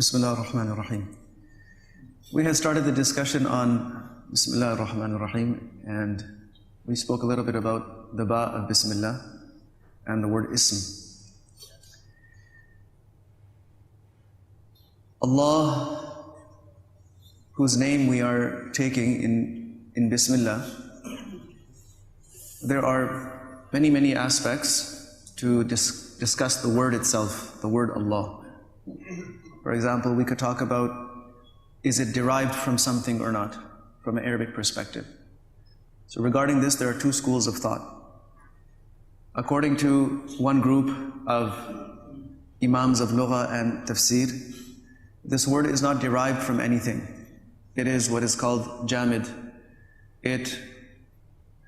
Bismillah ar-Rahman ar-Rahim. We had started the discussion on Bismillah ar-Rahman ar-Rahim, and we spoke a little bit about the ba of Bismillah and the word ism. Allah, whose name we are taking in Bismillah, there are many aspects to discuss the word itself, the word Allah. For example, we could talk about, is it derived from something or not, from an Arabic perspective. So regarding this, there are two schools of thought. According to one group of Imams of Lugha and Tafsir, this word is not derived from anything. It is what is called jamid. It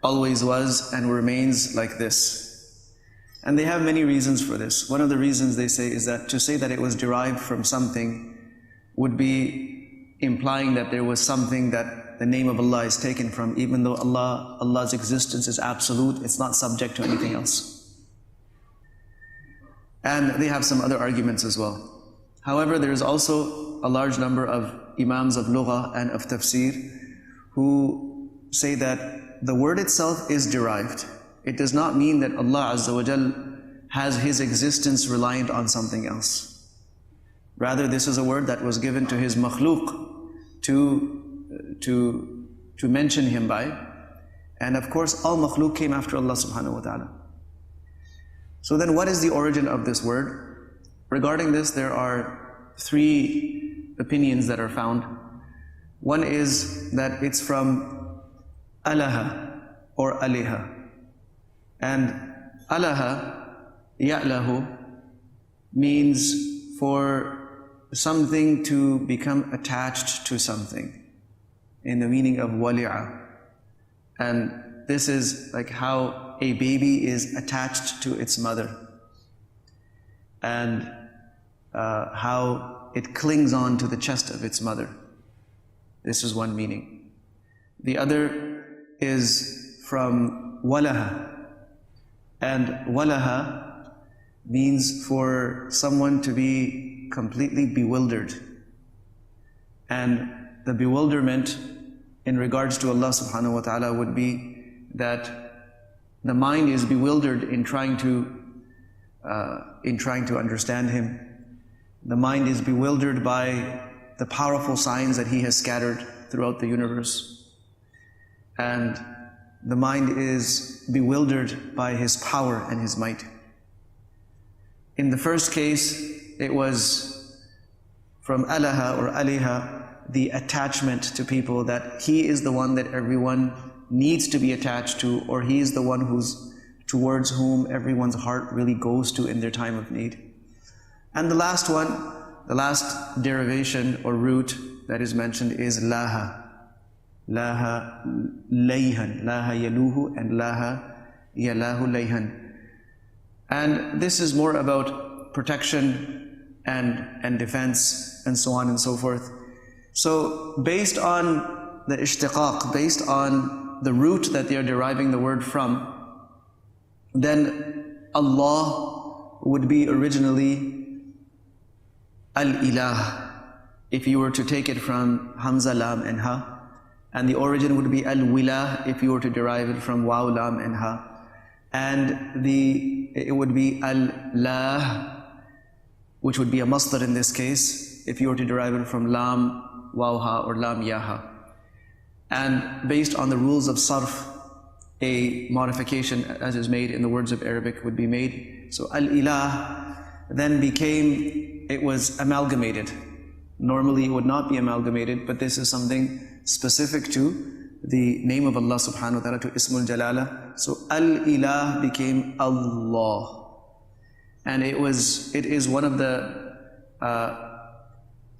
always was and remains like this. And they have many reasons for this. One of the reasons they say is that to say that it was derived from something would be implying that there was something that the name of Allah is taken from, even though Allah's existence is absolute, it's not subject to anything else. And they have some other arguments as well. However, there is also a large number of Imams of Lugha and of Tafsir who say that the word itself is derived. It does not mean that Allah Azza wa Jal has His existence reliant on something else. Rather, this is a word that was given to His makhluk to mention Him by. And of course, all makhluk came after Allah subhanahu wa ta'ala. So then what is the origin of this word? Regarding this, there are three opinions that are found. One is that it's from alaha or aliha. And alaha, ya'lahu, means for something to become attached to something, in the meaning of wali'a. And this is like how a baby is attached to its mother, and how it clings on to the chest of its mother. This is one meaning. The other is from walaha. And walaha means for someone to be completely bewildered. And the bewilderment in regards to Allah subhanahu wa ta'ala would be that the mind is bewildered in trying to understand Him. The mind is bewildered by the powerful signs that He has scattered throughout the universe. And the mind is bewildered by His power and His might. In the first case, it was from alaha or aliha, the attachment to people, that He is the one that everyone needs to be attached to, or He is the one towards whom everyone's heart really goes to in their time of need. And the last one, the last derivation or root that is mentioned is laha. Laha layhan, laha yaluhu, and laha yalahu layhan. And this is more about protection and defense and so on and so forth. So based on the ishtiqaq, based on the root that they are deriving the word from, then Allah would be originally al-ilah, if you were to take it from hamza, lam and ha. And the origin would be al-wilah if you were to derive it from waw, lam and ha. And it would be al-lah, which would be a masdar in this case, if you were to derive it from lam, waw, ha, or lam, ya, ha. And based on the rules of sarf, a modification as is made in the words of Arabic would be made. So al-ilah then it was amalgamated. Normally it would not be amalgamated, but this is something specific to the name of Allah subhanahu wa ta'ala, to Ismul Jalala. So Al-Ilah became Allah. And it is one of the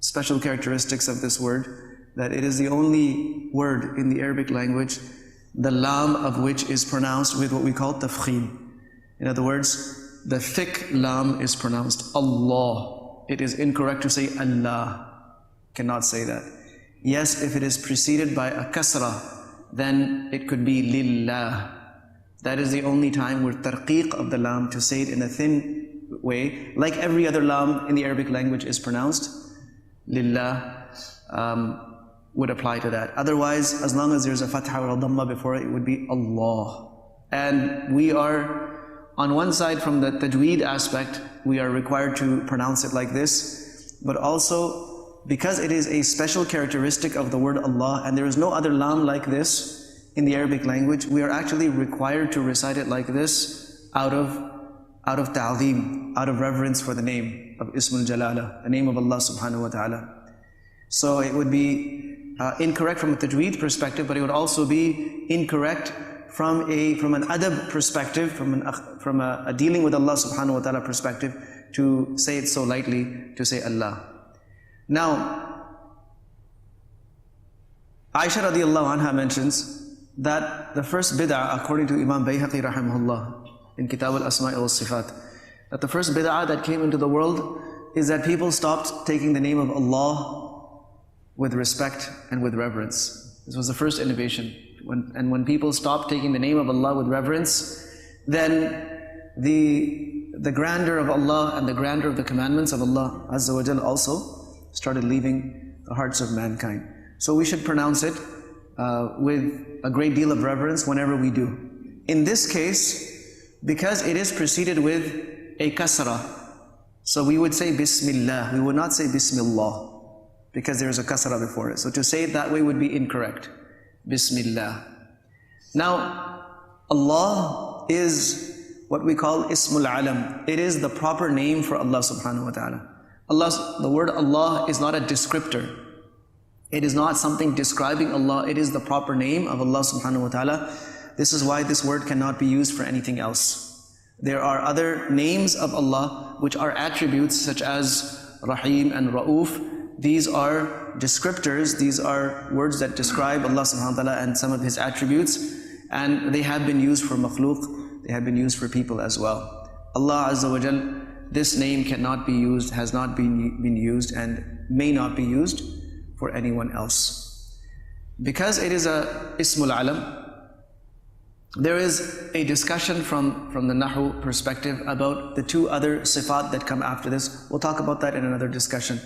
special characteristics of this word, that it is the only word in the Arabic language, the lam of which is pronounced with what we call tafkhim. In other words, the thick lam is pronounced Allah. It is incorrect to say Allah. Cannot say that. Yes, if it is preceded by a kasra, then it could be lillah. That is the only time where tarqiq of the lam, to say it in a thin way, like every other lam in the Arabic language is pronounced. lillah would apply to that. Otherwise, as long as there's a fatha or a dhamma before it, it would be Allah. And we are, on one side from the tajweed aspect, we are required to pronounce it like this, but also because it is a special characteristic of the word Allah, and there is no other lam like this in the Arabic language, we are actually required to recite it like this out of ta'zeem, out of reverence for the name of Ismul Jalala, the name of Allah subhanahu wa ta'ala. So it would be incorrect from a tajweed perspective, but it would also be incorrect from an adab perspective, from a dealing with Allah subhanahu wa ta'ala perspective, to say it so lightly, to say Allah. Now, Aisha radiallahu anha mentions that the first bid'ah, according to Imam Bayhaqi rahimahullah, in Kitab al-Asma' wal-Sifat, that the first bid'ah that came into the world is that people stopped taking the name of Allah with respect and with reverence. This was the first innovation. When people stopped taking the name of Allah with reverence, then the grandeur of Allah and the grandeur of the commandments of Allah Azza wa Jal also started leaving the hearts of mankind. So we should pronounce it with a great deal of reverence whenever we do. In this case, because it is preceded with a kasra, so we would say Bismillah, we would not say Bismillah, because there is a kasra before it. So to say it that way would be incorrect. Bismillah. Now, Allah is what we call Ismul Alam. It is the proper name for Allah subhanahu wa ta'ala. The word Allah is not a descriptor. It is not something describing Allah. It is the proper name of Allah subhanahu wa ta'ala. This is why this word cannot be used for anything else. There are other names of Allah which are attributes such as Rahim and Ra'uf. These are descriptors, these are words that describe Allah subhanahu wa ta'ala and some of His attributes, and they have been used for makhluk, they have been used for people as well. Allah Azza wa Jal, this name cannot be used, has not been used, and may not be used for anyone else. Because it is a Ismul Alam, there is a discussion from the Nahu perspective about the two other sifat that come after this. We'll talk about that in another discussion.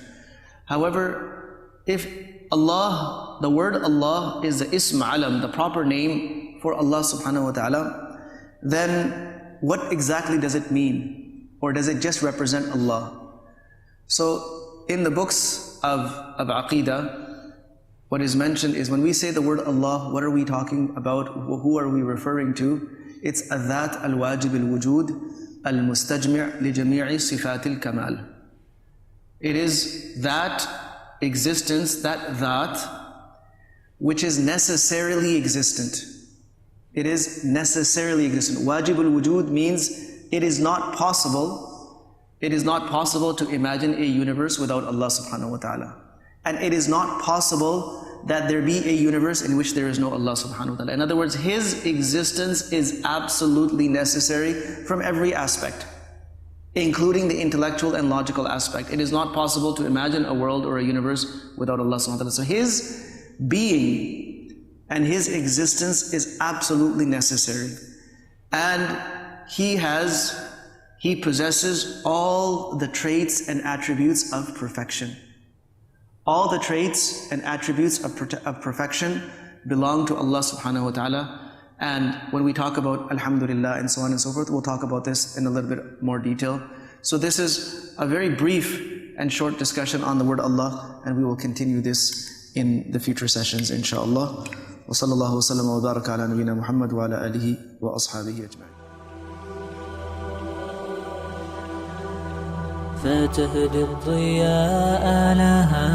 However, if Allah, the word Allah is the Ism Alam, the proper name for Allah subhanahu wa ta'ala, then what exactly does it mean? Or does it just represent Allah? So in the books of Aqidah, what is mentioned is when we say the word Allah, what are we talking about? Who are we referring to? It's Adhat al-Wajib al-Wujud al-Mustajmi' li jami'i sifat al-Kamal. It is that existence, that which is necessarily existent. It is necessarily existent. Wajibul wujud means it is not possible to imagine a universe without Allah subhanahu wa ta'ala. And it is not possible that there be a universe in which there is no Allah subhanahu wa ta'ala. In other words, His existence is absolutely necessary from every aspect, including the intellectual and logical aspect. It is not possible to imagine a world or a universe without Allah subhanahu wa ta'ala. So His being and His existence is absolutely necessary. And He possesses all the traits and attributes of perfection. All the traits and attributes of perfection belong to Allah subhanahu wa ta'ala. And when we talk about Alhamdulillah and so on and so forth, we'll talk about this in a little bit more detail. So this is a very brief and short discussion on the word Allah, and we will continue this in the future sessions, inshallah. Wa sallallahu wa sallam wa baraka ala nabiyyina Muhammad wa ala alihi wa ashabihi ajma'in. فتهدي الضياء لها